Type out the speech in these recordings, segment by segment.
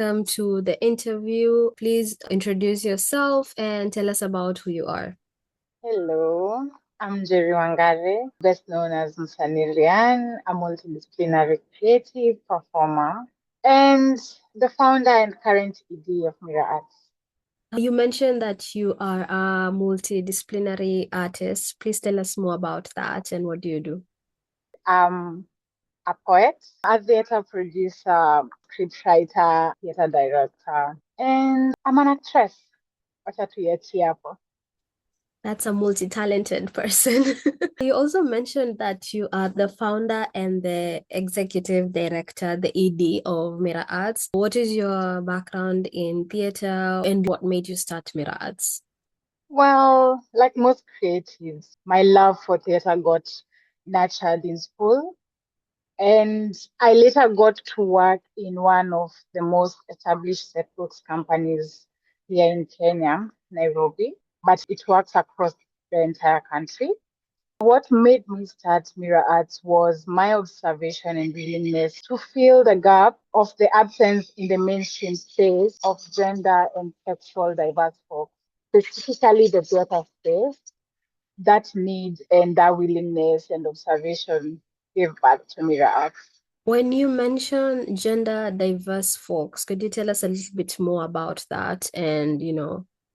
welcome to the interview. Please introduce yourself and tell us about who you are. Hello, I'm Jerry Wangare, best known as Msanii Riann, a multidisciplinary creative performer and the founder and current ED of Mira Arts. You mentioned that you are a multidisciplinary artist. Please tell us more about that and what do you do? I'm a poet, a theater producer, scriptwriter, theater director, and I'm an actress. Wacha tuiachie hapo. That's a multi-talented person. You also mentioned that you are the founder and the executive director, the ED of Mira Arts. What is your background in theater and what made you start Mira Arts? Well, like most creatives, my love for theater got nurtured in school. And I later got to work in one of the most established set books companies here in Kenya, Nairobi, but it works across the entire country. What made me start Mira Arts was my observation and willingness to fill the gap of the absence in the mainstream space of gender and sexual diverse folks, specifically the theater space. That need and that willingness and observation gave birth to Mira Arts. When you mention gender diverse folks, could you tell us a little bit more about that and,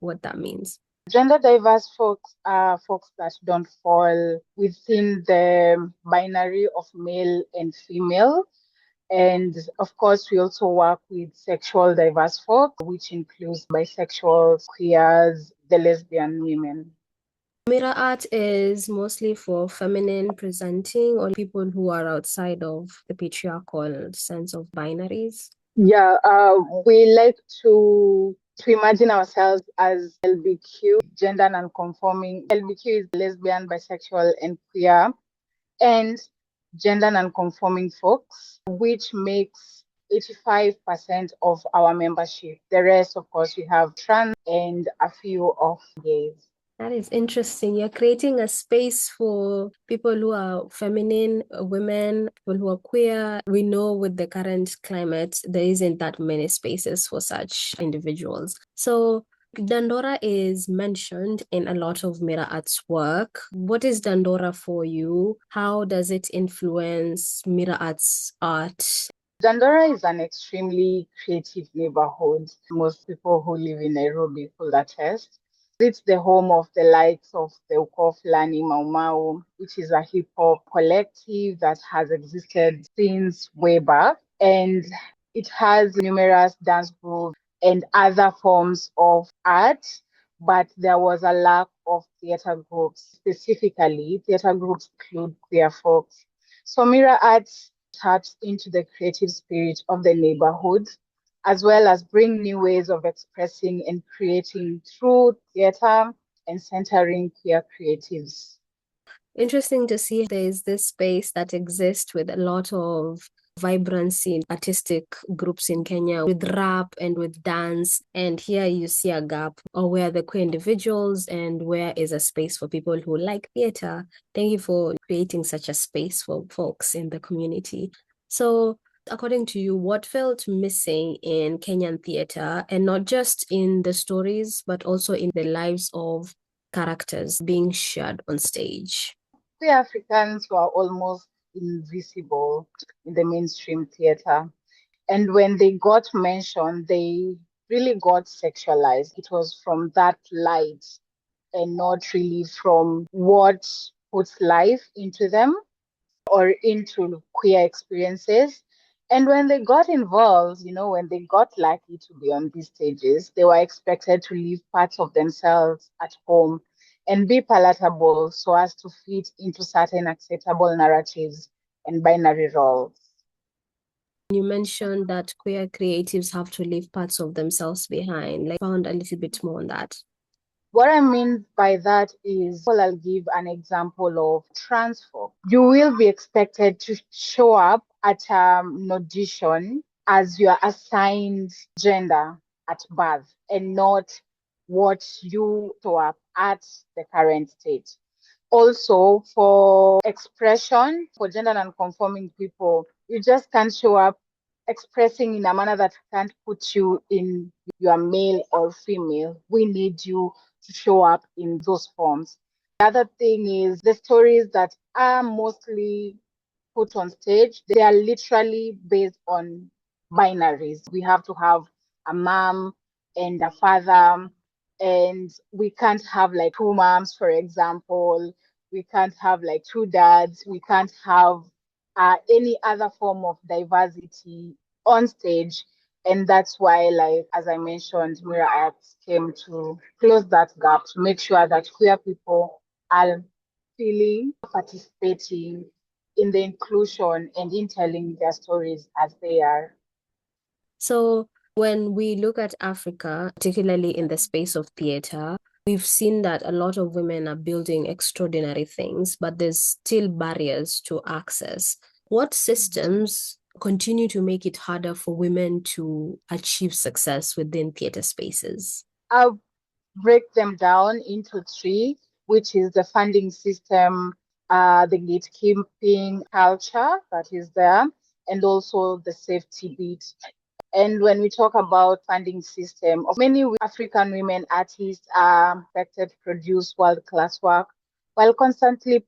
what that means? Gender diverse folks are folks that don't fall within the binary of male and female. And of course, we also work with sexual diverse folk, which includes bisexuals, queers, the lesbian women. Mirror art is mostly for feminine presenting or people who are outside of the patriarchal sense of binaries. Yeah, we like to imagine ourselves as LBQ, gender non-conforming. LBQ is lesbian, bisexual, and queer, and gender non-conforming folks, which makes 85% of our membership. The rest, of course, we have trans and a few of gays. That is interesting. You're creating a space for people who are feminine, women, people who are queer. We know with the current climate, there isn't that many spaces for such individuals. So Dandora is mentioned in a lot of Mira Arts work. What is Dandora for you? How does it influence Mira Arts art? Dandora is an extremely creative neighborhood. Most people who live in Nairobi will attest. It's the home of the likes of the Ukoflani Mau Mau, which is a hip hop collective that has existed since way back. And it has numerous dance groups and other forms of art, but there was a lack of theater groups. Specifically, theater groups include queer folks. So Mira Arts taps into the creative spirit of the neighborhood, as well as bring new ways of expressing and creating through theater and centering queer creatives. Interesting to see there's this space that exists with a lot of vibrancy in artistic groups in Kenya with rap and with dance. And here you see a gap or where the queer individuals and where is a space for people who like theater. Thank you for creating such a space for folks in the community. So according to you, what felt missing in Kenyan theater, and not just in the stories, but also in the lives of characters being shared on stage? We Africans were almost invisible in the mainstream theater. And when they got mentioned, they really got sexualized. It was from that light and not really from what puts life into them or into queer experiences. And when they got involved, when they got lucky to be on these stages, they were expected to leave parts of themselves at home and be palatable so as to fit into certain acceptable narratives and binary roles. You mentioned that queer creatives have to leave parts of themselves behind. Like, found a little bit more on that. What I mean by that is, well, I'll give an example of transfer. You will be expected to show up at an audition as your assigned gender at birth and not what you show up at the current state. Also, for expression, for gender non-conforming people, you just can't show up expressing in a manner that can't put you in your male or female. We need you to show up in those forms. The other thing is the stories that are mostly put on stage, they are literally based on binaries. We have to have a mom and a father, and we can't have like two moms, for example. We can't have like two dads. We can't have any other form of diversity on stage. And that's why, like, as I mentioned, Mirror Arts came to close that gap to make sure that queer people are feeling, participating in the inclusion and in telling their stories as they are. So when we look at Africa, particularly in the space of theater, we've seen that a lot of women are building extraordinary things, but there's still barriers to access. What systems continue to make it harder for women to achieve success within theater spaces? I'll break them down into three, which is the funding system, the gatekeeping culture that is there, and also the safety bit. And when we talk about funding system, many African women artists are expected to produce world-class work while constantly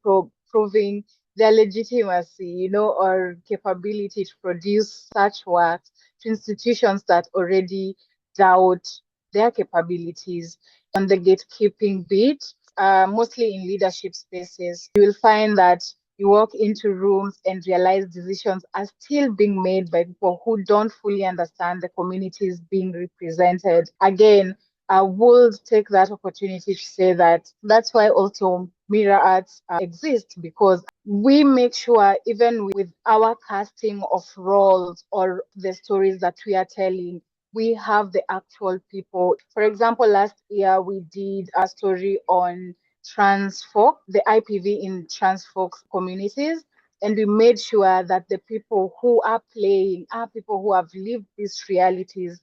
proving their legitimacy, or capability to produce such work to institutions that already doubt their capabilities. On the gatekeeping bit, mostly in leadership spaces, you will find that you walk into rooms and realize decisions are still being made by people who don't fully understand the communities being represented. Again, I would take that opportunity to say that that's why also Mirror Arts exists, because we make sure, even with our casting of roles or the stories that we are telling, we have the actual people. For example, last year we did a story on trans folk, the IPV in trans folk communities. And we made sure that the people who are playing are people who have lived these realities,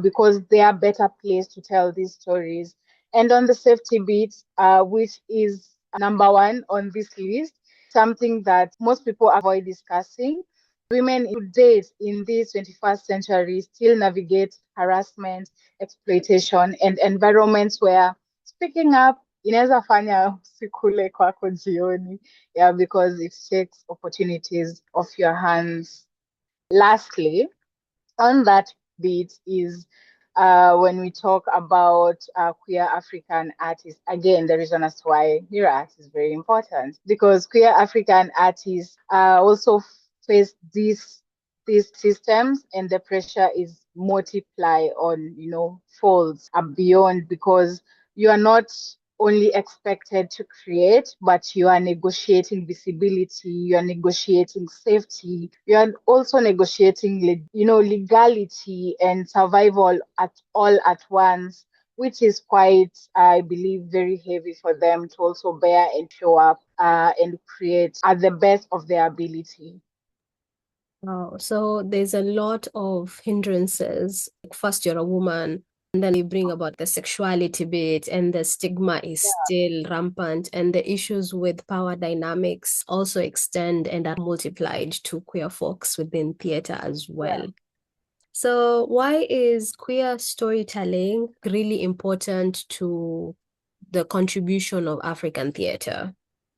because they are better placed to tell these stories. And on the safety beat, which is number one on this list, something that most people avoid discussing. Women to date in this 21st century still navigate harassment, exploitation, and environments where speaking up inaweza fanya usikule kwako jioni, yeah, because it takes opportunities off your hands. Lastly, on that bit is when we talk about queer African artists, again, the reason as to why Mirror Arts is very important, because queer African artists also face these systems, and the pressure is multiply on, folds beyond, because you are not only expected to create, but you are negotiating visibility, you are negotiating safety, you are also negotiating, legality and survival at all at once, which is quite, I believe, very heavy for them to also bear and show up and create at the best of their ability. Wow. So there's a lot of hindrances. First, you're a woman, and then you bring about the sexuality bit, and the stigma is still rampant, and the issues with power dynamics also extend and are multiplied to queer folks within theater as well. Yeah. So why is queer storytelling really important to the contribution of African theater?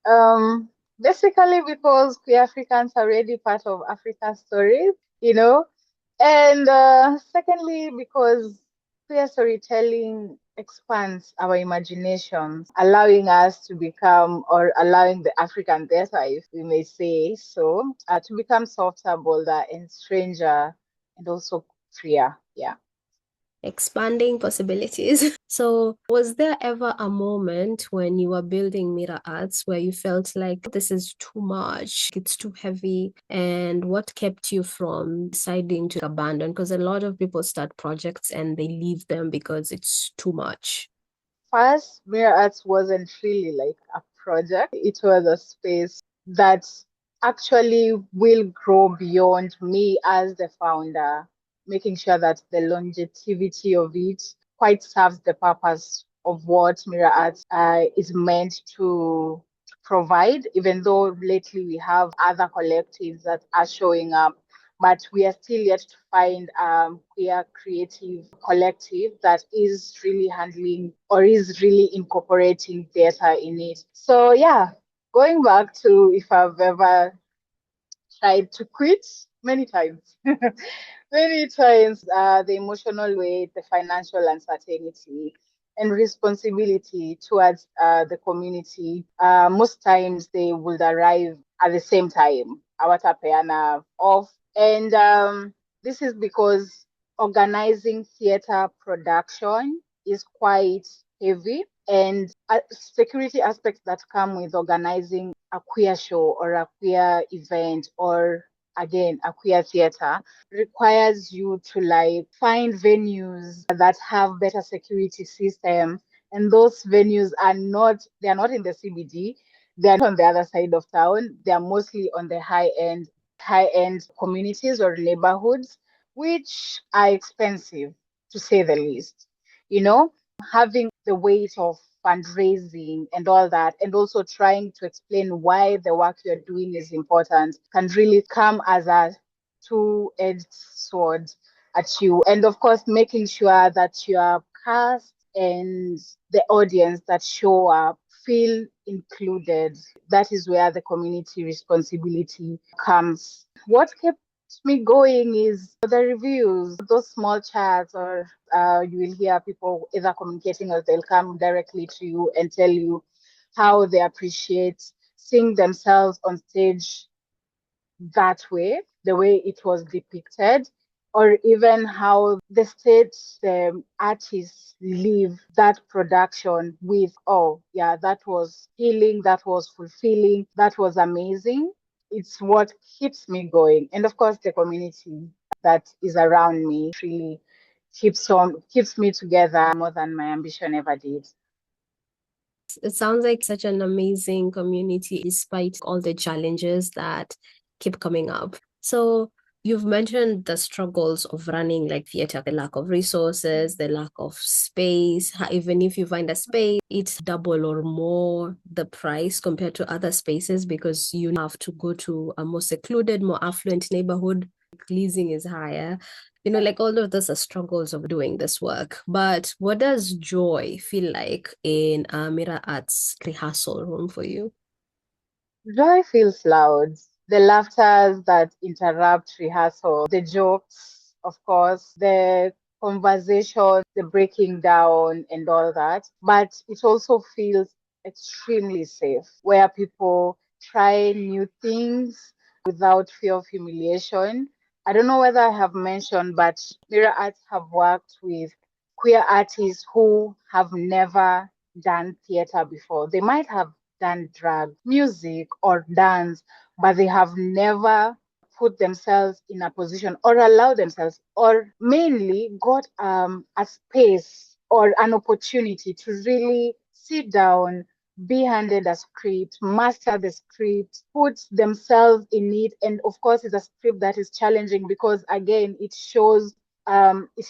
Um, Basically because queer Africans are already part of Africa's stories, and secondly, because queer storytelling expands our imaginations, allowing us to become, or allowing the African theater, if we may say so, to become softer, bolder, and stranger, and also freer. Yeah. Expanding possibilities. So, was there ever a moment when you were building Mirror Arts where you felt like this is too much, it's too heavy? And what kept you from deciding to abandon? Because a lot of people start projects and they leave them because it's too much. First, Mirror Arts wasn't really like a project. It was a space that actually will grow beyond me as the founder, making sure that the longevity of it quite serves the purpose of what Mirror Arts is meant to provide, even though lately we have other collectives that are showing up. but we are still yet to find queer creative collective that is really handling or is really incorporating theater in it. So yeah, going back to if I've ever tried to quit many times. Many times, the emotional weight, the financial uncertainty, and responsibility towards the community. Most times they would arrive at the same time. Awatapeana off. And this is because organizing theater production is quite heavy, and security aspects that come with organizing a queer show or a queer event or again a queer theater requires you to like find venues that have better security system, and those venues are not, they are not in the CBD, they're not on the other side of town, they are mostly on the high end communities or neighborhoods, which are expensive to say the least. You know, having the weight of fundraising and all that, and also trying to explain why the work you're doing is important, can really come as a two-edged sword at you. And of course, making sure that your cast and the audience that show up feel included. That is where the community responsibility comes. What kept me going is the reviews, those small chats, or you will hear people either communicating or they'll come directly to you and tell you how they appreciate seeing themselves on stage that way, the way it was depicted, or even how the stage the artists leave that production with, oh, yeah, that was healing, that was fulfilling, that was amazing. It's what keeps me going. And of course, the community that is around me really keeps me together more than my ambition ever did. It sounds like such an amazing community despite all the challenges that keep coming up. So you've mentioned the struggles of running like theater, the lack of resources, the lack of space. Even if you find a space, it's double or more the price compared to other spaces because you have to go to a more secluded, more affluent neighborhood. Leasing is higher. Like all of those are struggles of doing this work. But what does joy feel like in a Mira Arts rehearsal room for you? Joy feels loud. The laughters that interrupt rehearsal, the jokes, of course, the conversation, the breaking down, and all that. But it also feels extremely safe, where people try new things without fear of humiliation. I don't know whether I have mentioned, but Mirror Arts have worked with queer artists who have never done theater before. They might have done drag, music, or dance, but they have never put themselves in a position or allowed themselves, or mainly got a space or an opportunity to really sit down, be handed a script, master the script, put themselves in it. And of course, it's a script that is challenging because, again, it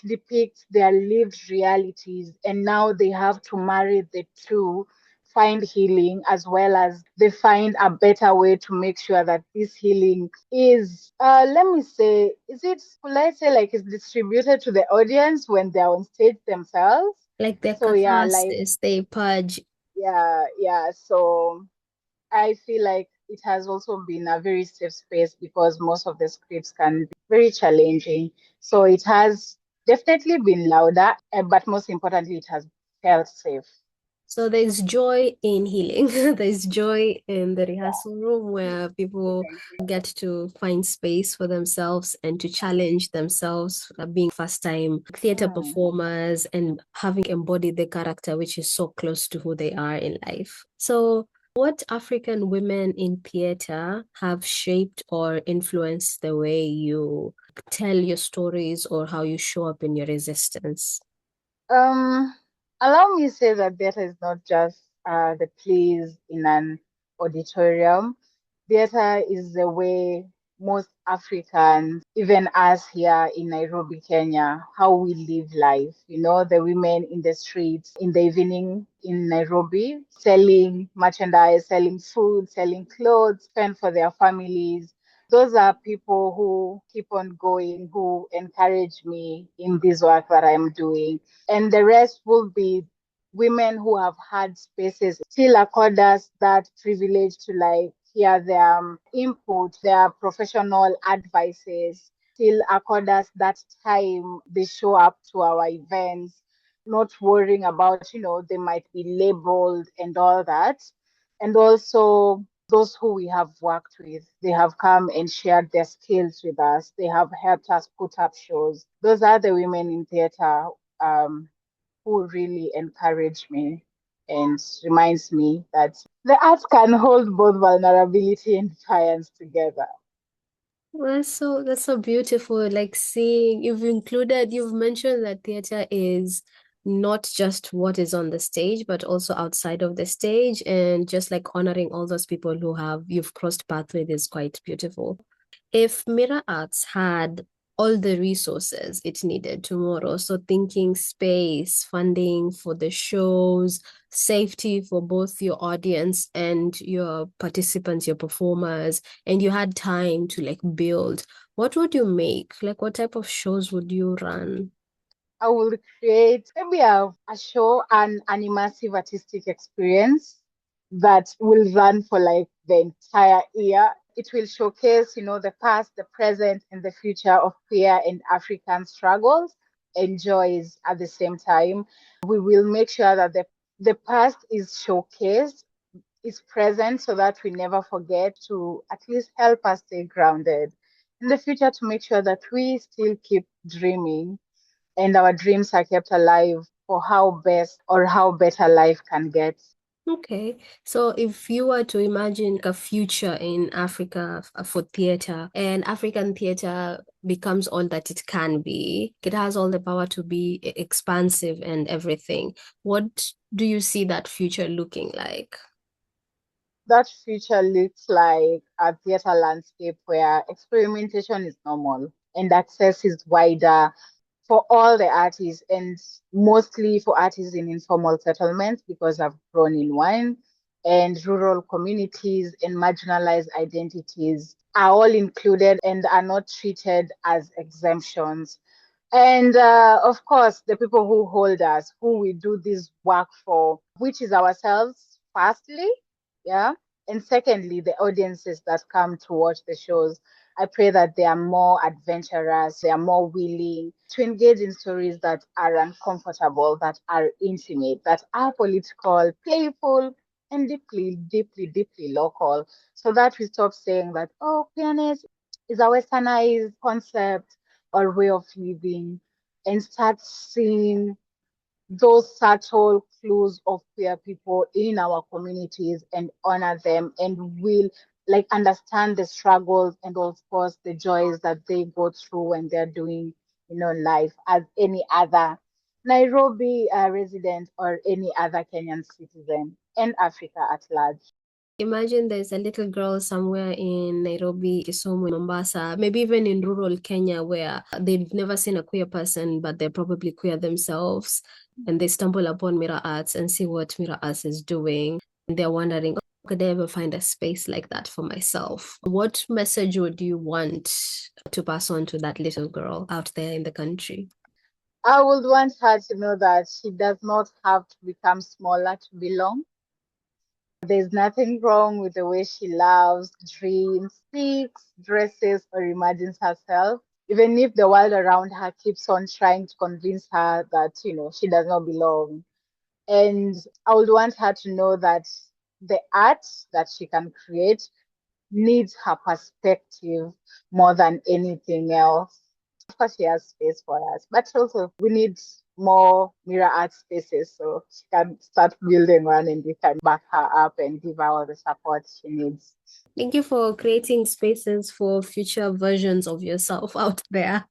depicts their lived realities, and now they have to marry the two, find healing as well as they find a better way to make sure that this healing is let me say, could I say like it's distributed to the audience when they're on stage themselves. Like the So yeah, like catharsis, they purge. yeah, so I feel like it has also been a very safe space because most of the scripts can be very challenging. So it has definitely been louder, but most importantly, it has felt safe. So there's joy in healing. There's joy in the Yeah, rehearsal room where people definitely. get to find space for themselves and to challenge themselves, being first time theater Hmm. performers and having embodied the character, which is so close to who they are in life. So, what African women in theater have shaped or influenced the way you tell your stories or how you show up in your resistance? Um, Allow me to say that theater is not just the plays in an auditorium. Theater is the way most Africans, even us here in Nairobi, Kenya, how we live life. You know, the women in the streets in the evening in Nairobi, selling merchandise, selling food, selling clothes, spend for their families. Those are people who keep on going, who encourage me in this work that I'm doing. And the rest will be women who have had spaces, still accord us that privilege to like hear their input, their professional advices, still accord us that time they show up to our events, not worrying about, they might be labeled and all that. And also those who we have worked with, they have come and shared their skills with us. They have helped us put up shows. Those are the women in theater um, who really encourage me and reminds me that the arts can hold both vulnerability and defiance together. Well, that's so beautiful. Like seeing you've mentioned that theater is not just what is on the stage, but also outside of the stage, and just like honoring all those people you've crossed paths with is quite beautiful. If Mira Arts had all the resources it needed tomorrow, so thinking space, funding for the shows, safety for both your audience and your participants, your performers, and you had time to like build, what would you make? Like, what type of shows would you run? I will create maybe a show, an immersive artistic experience that will run for like the entire year. It will showcase, the past, the present, and the future of queer and African struggles and joys at the same time. We will make sure that the past is showcased, is present so that we never forget, to at least help us stay grounded. In the future, to make sure that we still keep dreaming and our dreams are kept alive for how best or how better life can get. Okay, so if you were to imagine a future in Africa for theater, and African theater becomes all that it can be, it has all the power to be expansive and everything. What do you see that future looking like? That future looks like a theater landscape where experimentation is normal and access is wider for all the artists, and mostly for artists in informal settlements because I've grown in one, and rural communities and marginalized identities are all included and are not treated as exemptions. And of course, the people who hold us, who we do this work for, which is ourselves, firstly, yeah. And secondly, the audiences that come to watch the shows. I pray that they are more adventurous, they are more willing to engage in stories that are uncomfortable, that are intimate, that are political, playful, and deeply, deeply, deeply local. So that we stop saying that, oh, queerness is a westernized concept or way of living, and start seeing those subtle clues of queer people in our communities and honor them, and will like understand the struggles and of course the joys that they go through when they're doing, life as any other Nairobi resident or any other Kenyan citizen and Africa at large. Imagine there's a little girl somewhere in Nairobi, Kisumu, Mombasa, maybe even in rural Kenya where they've never seen a queer person, but they're probably queer themselves. And they stumble upon Mira Arts and see what Mira Arts is doing. And they're wondering, "Oh, could I ever find a space like that for myself?" What message would you want to pass on to that little girl out there in the country? I would want her to know that she does not have to become smaller to belong. There's nothing wrong with the way she loves, dreams, speaks, dresses, or imagines herself, even if the world around her keeps on trying to convince her that, she does not belong. And I would want her to know that the art that she can create needs her perspective more than anything else. Of course, she has space for us, but also we need more mirror art spaces so she can start building one and we can back her up and give her all the support she needs. Thank you for creating spaces for future versions of yourself out there.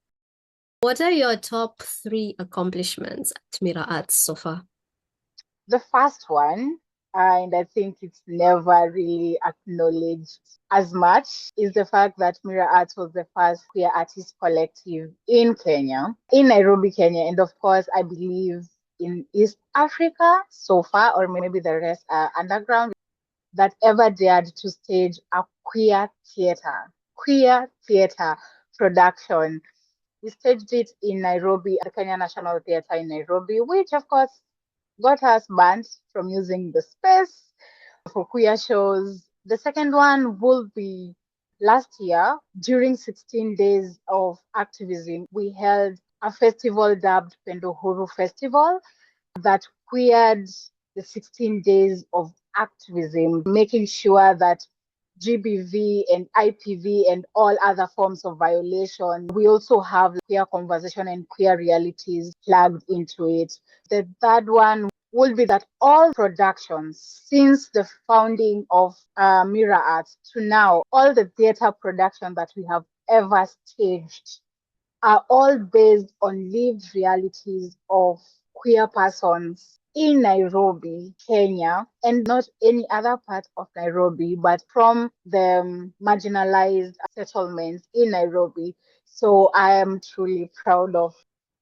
What are your top three accomplishments at Mira Arts so far? The first one, and I think it's never really acknowledged as much, is the fact that Mirror Arts was the first queer artist collective in Kenya, in Nairobi, Kenya, and of course, I believe in East Africa so far, or maybe the rest are underground, that ever dared to stage a queer theater. queer theatre production. We staged it in Nairobi, at the Kenya National Theatre in Nairobi, which of course got us banned from using the space for queer shows. The second one will be last year. During 16 days of activism, we held a festival dubbed Pendo Huru Festival that queered the 16 days of activism, making sure that GBV and IPV and all other forms of violation. We also have queer conversation and queer realities plugged into it. The third one will be that all productions since the founding of Mira Arts to now, all the theater production that we have ever staged are all based on lived realities of queer persons in Nairobi, Kenya, and not any other part of Nairobi, but from the marginalized settlements in Nairobi. So I am truly proud of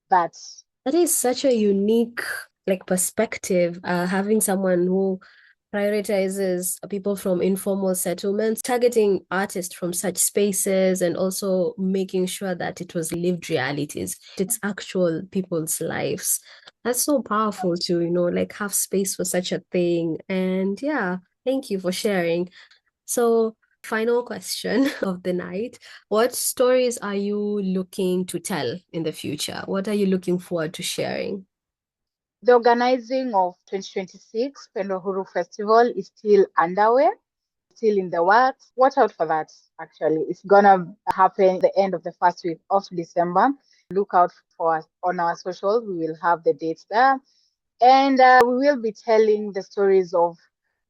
that. That is such a unique like perspective, having someone who prioritizes people from informal settlements, targeting artists from such spaces, and also making sure that it was lived realities. It's actual people's lives. That's so powerful to, like have space for such a thing. And yeah, thank you for sharing. So, final question of the night. What stories are you looking to tell in the future? What are you looking forward to sharing? The organizing of 2026 Pendo Huru Festival is still underway, still in the works. Watch out for that, actually. It's gonna happen the end of the first week of December. Look out for us on our socials. We will have the dates there. And we will be telling the stories of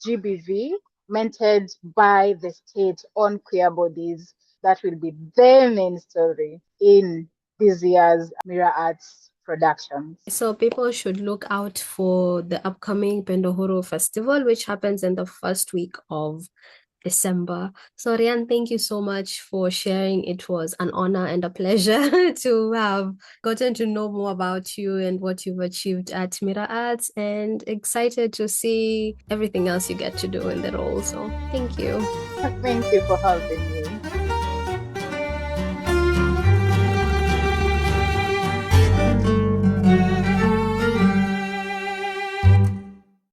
GBV mentored by the state on queer bodies. That will be the main story in this year's Mira Arts productions. So people should look out for the upcoming Pendohoro Festival, which happens in the first week of December. So Rian, thank you so much for sharing. It was an honor and a pleasure to have gotten to know more about you and what you've achieved at Mira Arts, and excited to see everything else you get to do in the role. So thank you. Thank you for having me.